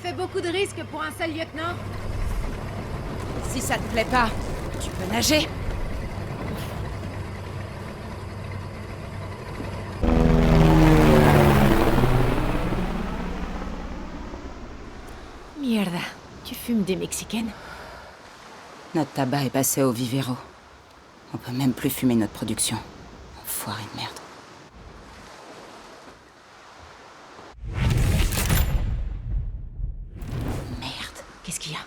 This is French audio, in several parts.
fait beaucoup de risques pour un seul lieutenant. Si ça te plaît pas, tu peux nager. Mierda, tu fumes des mexicaines? Notre tabac est passé au vivero. On peut même plus fumer notre production. Enfoiré de merde. Merde. Qu'est-ce qu'il y a?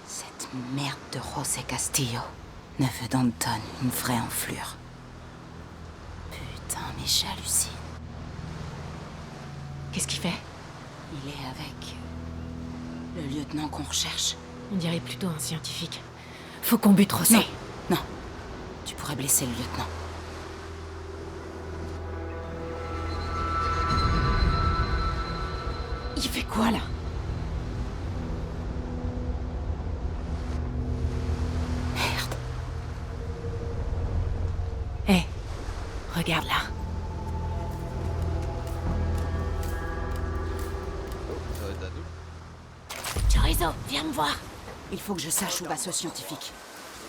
Cette merde de José Castillo. Neveu d'Anton, une vraie enflure. Putain, mais j'hallucine. Qu'est-ce qu'il fait? Il est avec... le lieutenant qu'on recherche. On dirait plutôt un scientifique. Faut qu'on bute José. Non, non. Tu pourrais blesser le lieutenant. Il fait quoi, là? Merde. Hé, regarde là. Ça va être à nous. Chorizo, viens me voir. Il faut que je sache où va ce scientifique.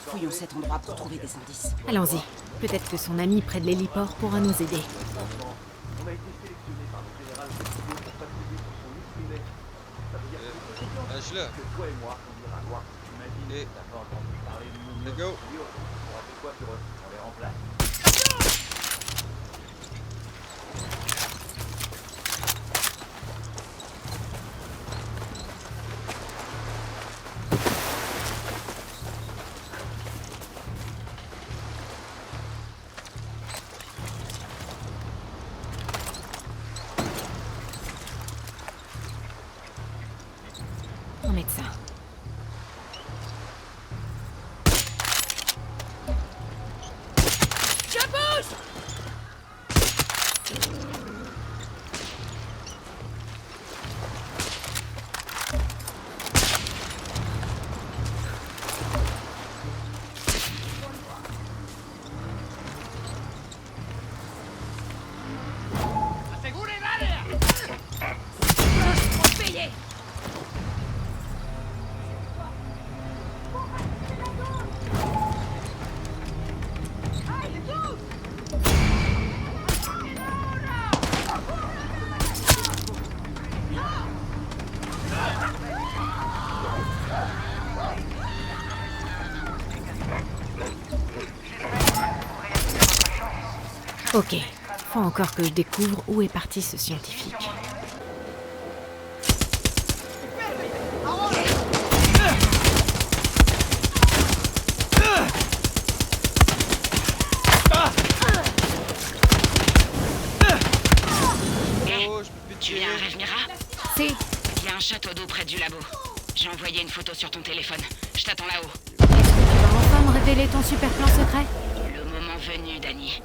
Fouillons cet endroit pour trouver des indices. Allons-y. Peut-être que son ami près de l'héliport pourra nous aider. On a été sélectionné par le général Castillo pour participer sur son missile. Ça veut dire que Lâche-le. toi et moi, on ira voir. T'imagines, Et- t'as pas entendu parler de nous. Let's go. On a fait quoi sur eux? On les remplace. Un médecin. Ok, faut encore que je découvre où est parti ce scientifique. Oh, je peux plus Tu tirer. viens à Rêve-Mira? C'est... Il y a un château d'eau près du labo. J'ai envoyé une photo sur ton téléphone. Je t'attends là-haut. Tu vas enfin me révéler ton super plan secret? Le moment venu, Dani.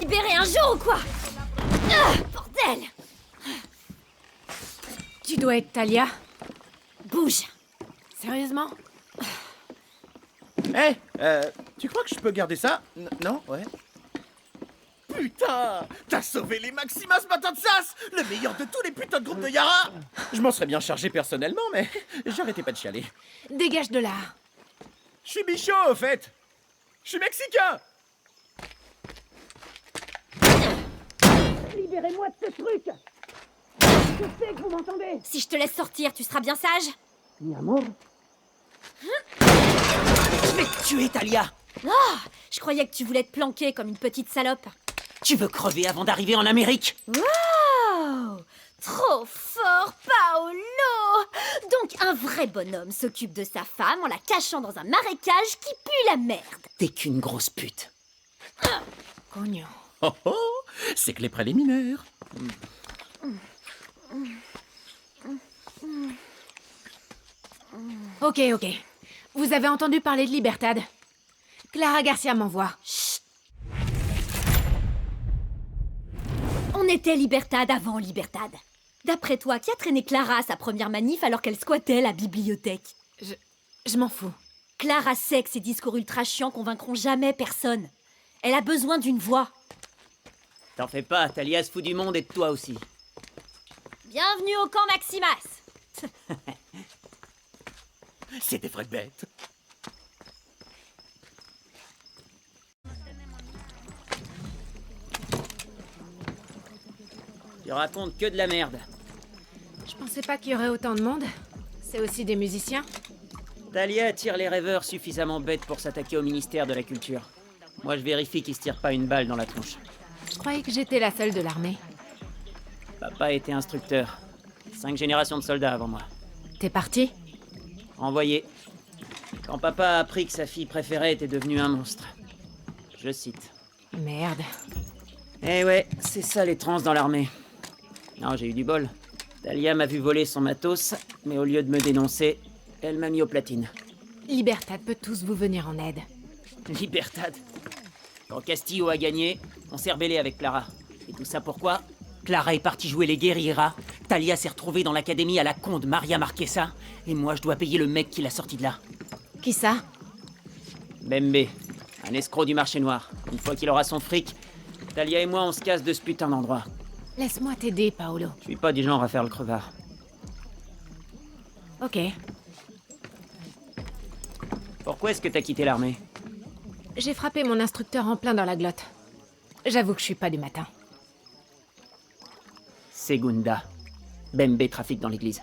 Libérer un jour ou quoi? Ah, bordel! Tu dois être Talia. Bouge! Sérieusement? Hé, tu crois que je peux garder ça? Non? Ouais. Putain! T'as sauvé les Maximas Matanzas! Le meilleur de tous les putains de groupes de Yara! Je m'en serais bien chargé personnellement, mais j'arrêtais pas de chialer. Dégage de là. Je suis bichot, au fait! Je suis mexicain! Libérez-moi de ce truc! Je sais que vous m'entendez! Si je te laisse sortir, tu seras bien sage? Mi amour? Je vais te tuer, Talia! Ah! Je croyais que tu voulais te planquer comme une petite salope. Tu veux crever avant d'arriver en Amérique? Wow! Trop fort, Paolo! Donc un vrai bonhomme s'occupe de sa femme en la cachant dans un marécage qui pue la merde. T'es qu'une grosse pute. Cognon. Oh oh! C'est que les préliminaires. Ok. Vous avez entendu parler de Libertad? Clara Garcia m'envoie. On était Libertad avant Libertad. D'après toi, qui a traîné Clara à sa première manif alors qu'elle squattait la bibliothèque? Je m'en fous. Clara sait que ses discours ultra chiants convaincront jamais personne. Elle a besoin d'une voix. T'en fais pas, Talia se fout du monde et de toi aussi. Bienvenue au camp Maximas. C'est des vraies bêtes. Tu racontes que de la merde. Je pensais pas qu'il y aurait autant de monde. C'est aussi des musiciens. Talia attire les rêveurs suffisamment bêtes pour s'attaquer au ministère de la Culture. Moi, je vérifie qu'ils se tirent pas une balle dans la tronche. Je croyais que j'étais la seule de l'armée. Papa était instructeur. 5 générations de soldats avant moi. T'es parti? Envoyé. Quand papa a appris que sa fille préférée était devenue un monstre. Je cite. Merde. Eh ouais, c'est ça les trans dans l'armée. Non, j'ai eu du bol. Talia m'a vu voler son matos, mais au lieu de me dénoncer, elle m'a mis aux platines. Libertad peut tous vous venir en aide. Libertad. Quand Castillo a gagné, on s'est rebellé avec Clara. Et tout ça pourquoi? Clara est partie jouer les guerrieras, Talia s'est retrouvée dans l'académie à la con de Maria Marquesa, et moi je dois payer le mec qui l'a sortie de là. Qui ça? Bembe, un escroc du marché noir. Une fois qu'il aura son fric, Talia et moi on se casse de ce putain d'endroit. Laisse-moi t'aider, Paolo. Je suis pas du genre à faire le crevard. Ok. Pourquoi est-ce que t'as quitté l'armée? J'ai frappé mon instructeur en plein dans la glotte. J'avoue que je suis pas du matin. Segunda. Bembe trafique dans l'église.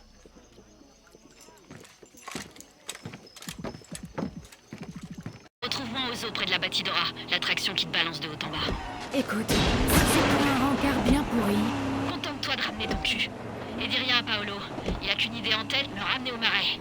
Retrouve-moi aux eaux près de la Batidora, l'attraction qui te balance de haut en bas. Écoute, si c'est pour un rencard bien pourri... Contente-toi de ramener ton cul. Et dis rien à Paolo. Il a qu'une idée en tête, me ramener au marais.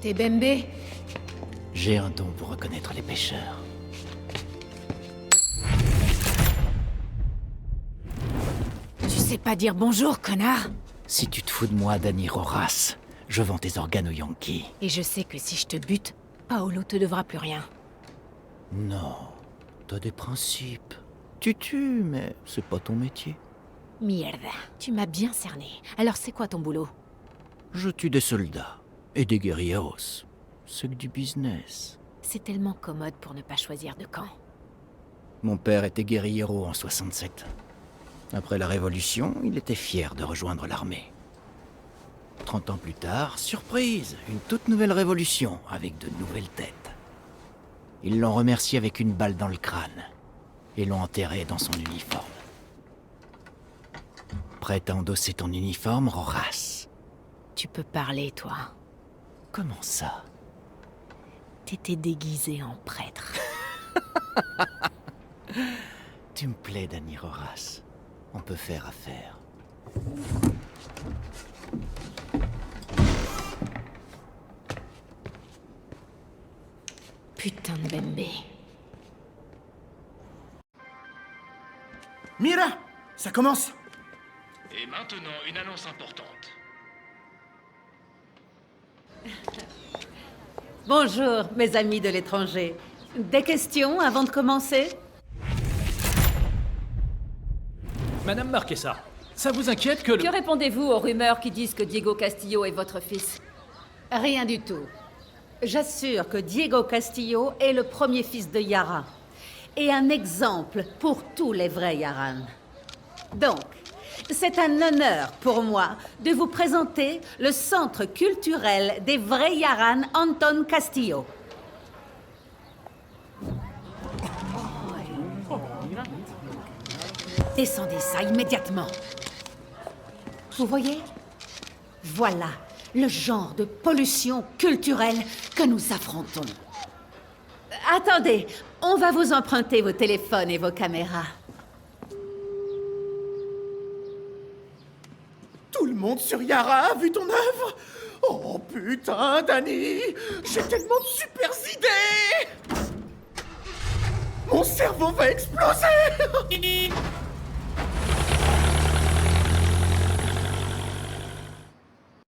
T'es Bembe? J'ai un don pour reconnaître les pêcheurs. Tu sais pas dire bonjour, connard? Si tu te fous de moi, Dani Roras, je vends tes organes aux Yankees. Et je sais que si je te bute, Paolo te devra plus rien. Non, t'as des principes. Tu tues, mais c'est pas ton métier. Mierda, tu m'as bien cerné. Alors c'est quoi ton boulot? Je tue des soldats et des guerrilleros. C'est que du business. C'est tellement commode pour ne pas choisir de camp. Mon père était guerrillero en 67. Après la Révolution, il était fier de rejoindre l'armée. 30 ans plus tard, surprise, une toute nouvelle révolution avec de nouvelles têtes. Ils l'ont remercié avec une balle dans le crâne et l'ont enterré dans son uniforme. prête à endosser ton uniforme, Roras? Tu peux parler, toi. Comment ça? T'étais déguisé en prêtre. Tu me plais, Dani Roras. On peut faire affaire. Putain de Bembe. Mira, ça commence. Et maintenant, une annonce importante. Bonjour, mes amis de l'étranger. Des questions avant de commencer? Madame Marquesa, ça vous inquiète que le... Que répondez-vous aux rumeurs qui disent que Diego Castillo est votre fils? Rien du tout. J'assure que Diego Castillo est le premier fils de Yara. Et un exemple pour tous les vrais Yaran. Donc, c'est un honneur pour moi de vous présenter le centre culturel des vrais Yaran Anton Castillo. Descendez ça immédiatement. Vous voyez? Voilà le genre de pollution culturelle que nous affrontons. Attendez, on va vous emprunter vos téléphones et vos caméras. Tout le monde sur Yara a vu ton œuvre? Oh putain, Dani! J'ai tellement de super idées! Mon cerveau va exploser!